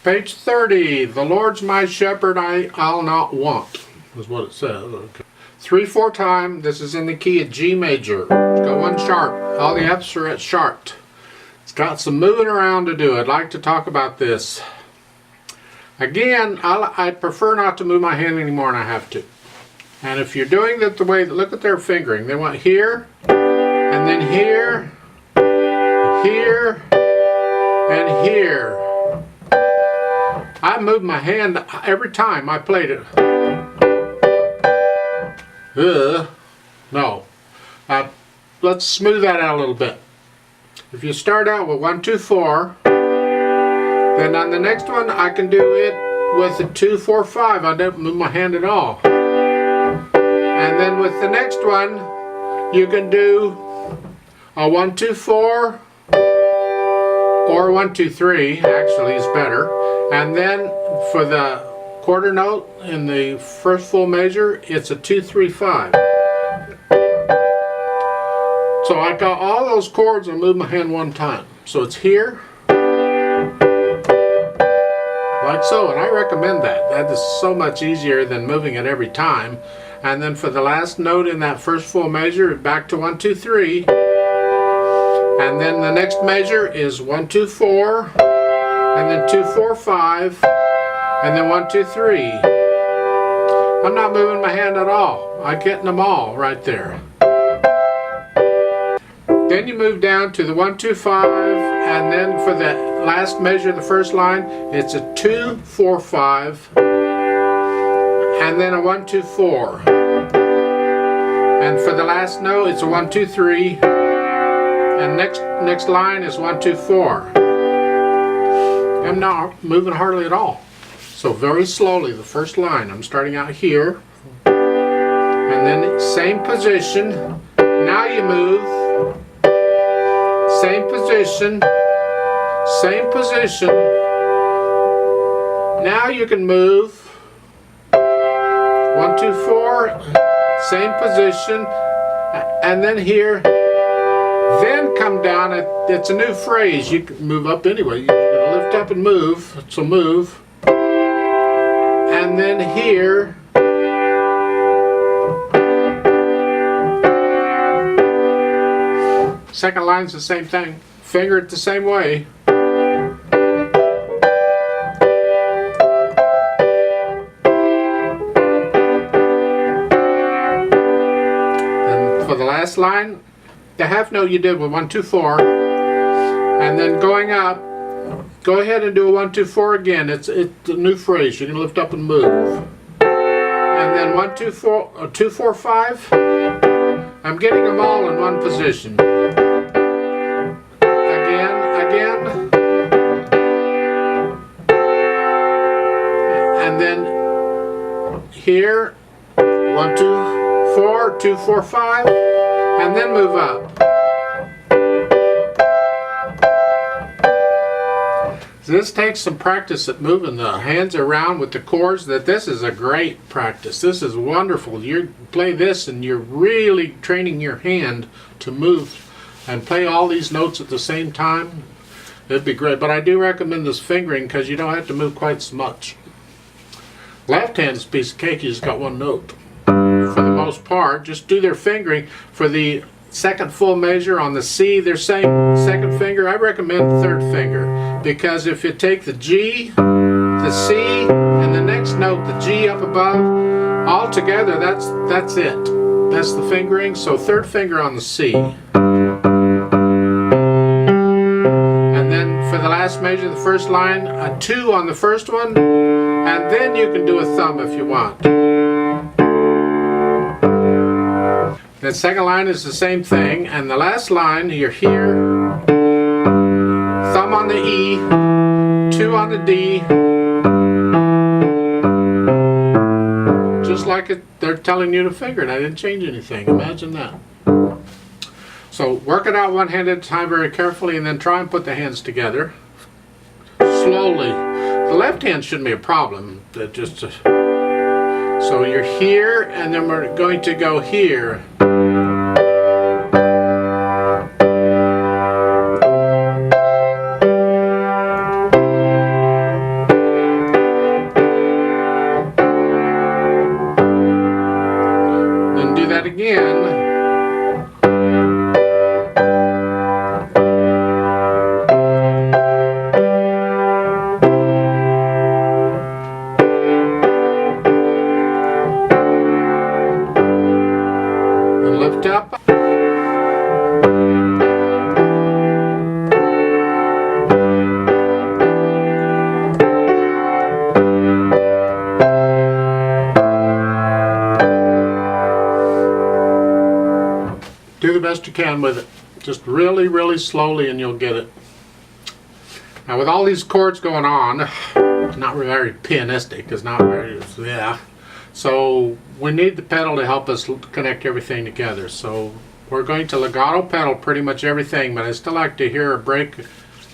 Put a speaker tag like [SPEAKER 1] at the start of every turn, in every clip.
[SPEAKER 1] Page 30, the Lord's my shepherd, I'll not want, is what it says. Okay. 3/4 time, this is in the key of G major. It's got one sharp. All the F's are at sharp. It's got some moving around to do. I'd like to talk about this. Again, I prefer not to move my hand any more than I have to. And if you're doing it the way, look at their fingering. They want here, and then here, here, and here. I moved my hand every time I played it. No. Let's smooth that out a little bit. If you start out with 1, 2, 4, then on the next one I can do it with a 2, 4, 5. I don't move my hand at all. And then with the next one, you can do a 1, 2, 4, or 1, 2, 3. Actually, is better. And then for the quarter note in the first full measure, it's a 2, 3, 5. So I got all those chords and move my hand one time. So it's here, like so, and I recommend that. That is so much easier than moving it every time. And then for the last note in that first full measure, back to 1, 2, 3. And then the next measure is 1, 2, 4. And then 2, 4, 5, and then 1, 2, 3. I'm not moving my hand at all. I'm getting them all right there. Then you move down to the 1, 2, 5, and then for the last measure, the first line, it's a 2, 4, 5, and then a 1, 2, 4. And for the last note, it's a 1, 2, 3, and next line is 1, 2, 4. I'm not moving hardly at all. So very slowly, the first line, I'm starting out here, and then same position. Now you move, same position, same position. Now you can move 1, 2, 4, same position, and then here. Then come down, it's a new phrase. You can move up anyway. You're going to lift up and move, so move. And then here. Second line's the same thing. Finger it the same way. And for the last line, the half note you did with 1, 2, 4, and then going up, go ahead and do a 1, 2, 4 again. It's a new phrase. You're going to lift up and move. And then 1, 2, 4, 2, 4, 5. I'm getting them all in one position. Again. And then here, 1, 2, 4, 2, 4, 5. And then move up. So this takes some practice at moving the hands around with the chords. This is a great practice. This is wonderful. You play this and you're really training your hand to move and play all these notes at the same time. It'd be great. But I do recommend this fingering because you don't have to move quite so much. Left hand is a piece of cake. You just got one note. For the most part, just do their fingering. For the second full measure on the C, their same second finger. I recommend the third finger because if you take the G, the C, and the next note, the G up above, all together, that's it. That's the fingering. So third finger on the C. And then for the last measure, the first line, a 2 on the first one, and then you can do a thumb if you want. The second line is the same thing, and the last line, you're here, thumb on the E, 2 on the D, just like they're telling you to finger it. I didn't change anything. Imagine that. So work it out one hand at a time very carefully, and then try and put the hands together slowly. The left hand shouldn't be a problem. So you're here, and then we're going to go here. best you can with it. Just really, really slowly and you'll get it. Now with all these chords going on, not very pianistic, it's not very, yeah. So we need the pedal to help us connect everything together. So we're going to legato pedal pretty much everything, but I still like to hear a break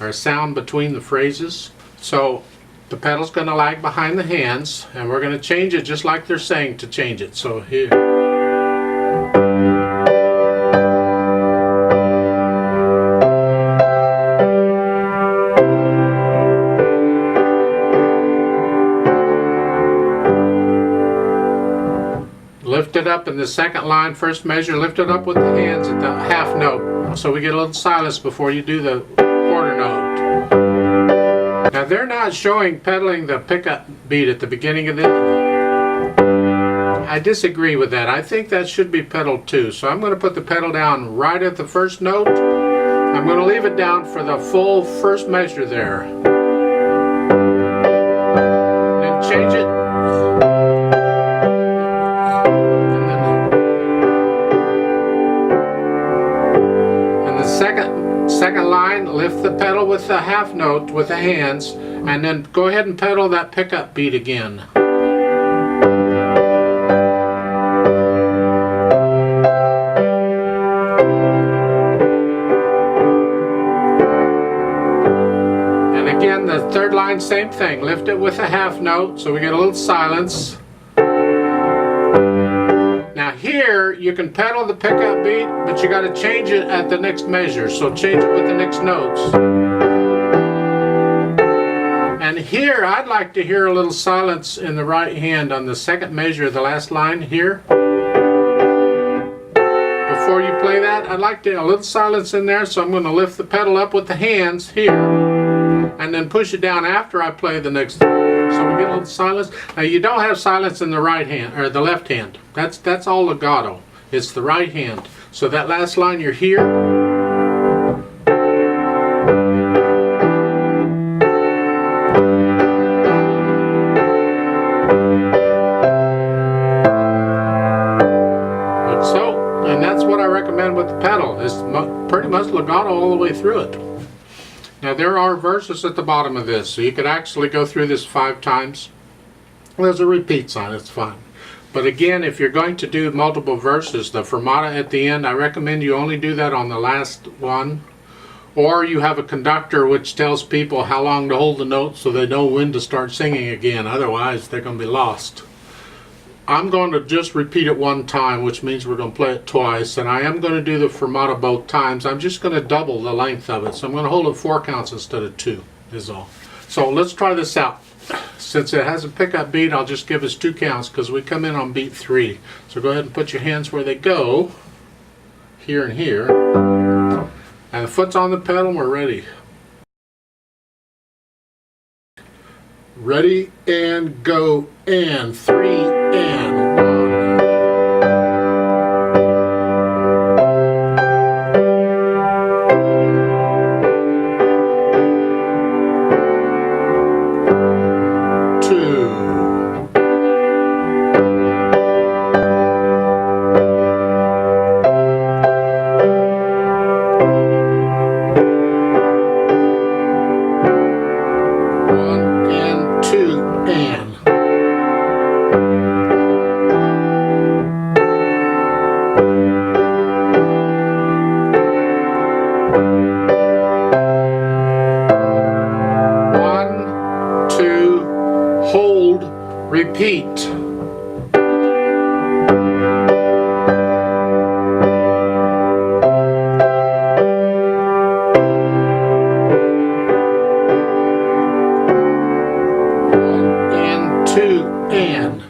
[SPEAKER 1] or a sound between the phrases. So the pedal's going to lag behind the hands, and we're going to change it just like they're saying to change it. So here. Lift it up in the second line, first measure, lift it up with the hands at the half note. So we get a little silence before you do the quarter note. Now they're not showing pedaling the pickup beat at the beginning of this. I disagree with that. I think that should be pedaled too. So I'm going to put the pedal down right at the first note. I'm going to leave it down for the full first measure there. Then change it. Second line, lift the pedal with the half note with the hands, and then go ahead and pedal that pickup beat again. And again, the third line, same thing. Lift it with a half note, so we get a little silence. Now here, you can pedal the pickup beat, but you got to change it at the next measure. So change it with the next notes. And here, I'd like to hear a little silence in the right hand on the second measure of the last line here. Before you play that, I'd like a little silence in there, so I'm going to lift the pedal up with the hands here. And then push it down after I play the next. So we get a little silence. Now you don't have silence in the right hand or the left hand. That's all legato. It's the right hand. So that last line you're here. Like so. And that's what I recommend with the pedal. It's pretty much legato all the way through it. Now there are verses at the bottom of this, so you could actually go through this 5 times. There's a repeat sign, it's fine. But again, if you're going to do multiple verses, the fermata at the end, I recommend you only do that on the last one. Or you have a conductor which tells people how long to hold the note so they know when to start singing again. Otherwise, they're going to be lost. I'm going to just repeat it 1 time, which means we're going to play it twice, and I am going to do the fermata both times. I'm just going to double the length of it, so I'm going to hold it 4 counts instead of 2 is all. So let's try this out. Since it has a pickup beat, I'll just give us 2 counts because we come in on beat 3. So go ahead and put your hands where they go, here and here, and the foot's on the pedal and we're ready. Ready and go, and 3 and 1. Repeat. One and 2 and.